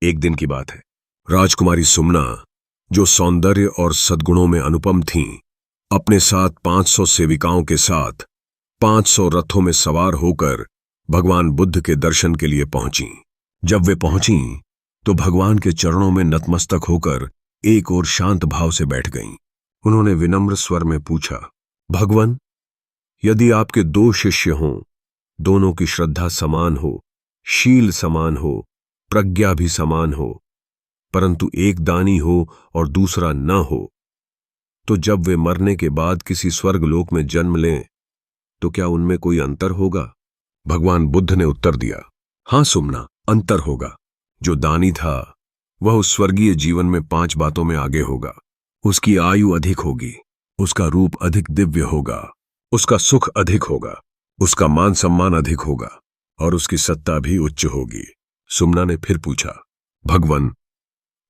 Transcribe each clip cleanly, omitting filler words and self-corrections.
एक दिन की बात है। राजकुमारी सुमना, जो सौंदर्य और सद्गुणों में अनुपम थीं, अपने साथ 500 सेविकाओं के साथ 500 रथों में सवार होकर भगवान बुद्ध के दर्शन के लिए पहुंची। जब वे पहुंची तो भगवान के चरणों में नतमस्तक होकर एक और शांत भाव से बैठ गईं। उन्होंने विनम्र स्वर में पूछा, भगवान, यदि आपके 2 शिष्य हों, दोनों की श्रद्धा समान हो, शील समान हो, प्रज्ञा भी समान हो, परंतु एक दानी हो और दूसरा न हो, तो जब वे मरने के बाद किसी स्वर्गलोक में जन्म लें तो क्या उनमें कोई अंतर होगा? भगवान बुद्ध ने उत्तर दिया, हां सुमना, अंतर होगा। जो दानी था वह उस स्वर्गीय जीवन में 5 बातों में आगे होगा। उसकी आयु अधिक होगी, उसका रूप अधिक दिव्य होगा, उसका सुख अधिक होगा, उसका मान सम्मान अधिक होगा और उसकी सत्ता भी उच्च होगी। सुमना ने फिर पूछा, भगवान,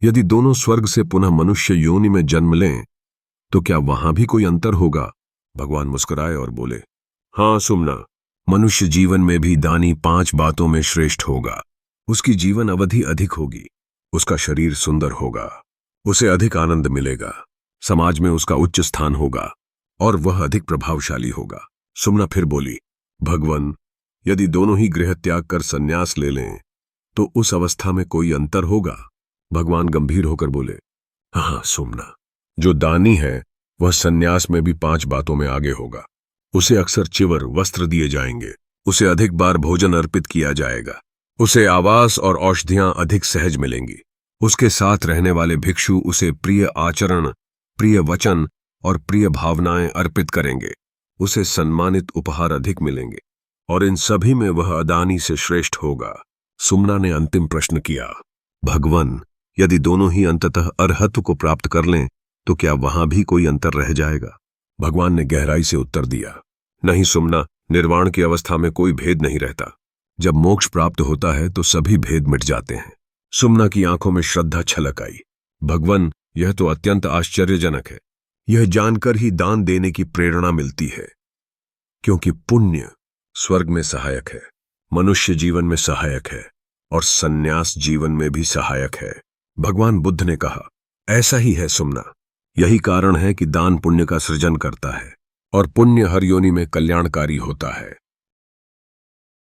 यदि दोनों स्वर्ग से पुनः मनुष्य योनि में जन्म लें तो क्या वहां भी कोई अंतर होगा? भगवान मुस्कुराए और बोले, हां सुमना, मनुष्य जीवन में भी दानी 5 बातों में श्रेष्ठ होगा। उसकी जीवन अवधि अधिक होगी, उसका शरीर सुंदर होगा, उसे अधिक आनंद मिलेगा, समाज में उसका उच्च स्थान होगा और वह अधिक प्रभावशाली होगा। सुमना फिर बोली, भगवान, यदि दोनों ही गृह त्याग कर संन्यास ले लें तो उस अवस्था में कोई अंतर होगा? भगवान गंभीर होकर बोले, हाँ सुमना, जो दानी है वह संन्यास में भी 5 बातों में आगे होगा। उसे अक्सर चिवर वस्त्र दिए जाएंगे, उसे अधिक बार भोजन अर्पित किया जाएगा, उसे आवास और औषधियां अधिक सहज मिलेंगी, उसके साथ रहने वाले भिक्षु उसे प्रिय आचरण, प्रिय वचन और प्रिय भावनाएं अर्पित करेंगे, उसे सम्मानित उपहार अधिक मिलेंगे और इन सभी में वह अदानी से श्रेष्ठ होगा। सुमना ने अंतिम प्रश्न किया, भगवान, यदि दोनों ही अंततः अरहत्व को प्राप्त कर लें तो क्या वहां भी कोई अंतर रह जाएगा? भगवान ने गहराई से उत्तर दिया, नहीं सुमना, निर्वाण की अवस्था में कोई भेद नहीं रहता। जब मोक्ष प्राप्त होता है तो सभी भेद मिट जाते हैं। सुमना की आंखों में श्रद्धा छलक आई। भगवान, यह तो अत्यंत आश्चर्यजनक है। यह जानकर ही दान देने की प्रेरणा मिलती है, क्योंकि पुण्य स्वर्ग में सहायक है, मनुष्य जीवन में सहायक है और संन्यास जीवन में भी सहायक है। भगवान बुद्ध ने कहा, ऐसा ही है सुमना, यही कारण है कि दान पुण्य का सृजन करता है और पुण्य हर योनि में कल्याणकारी होता है।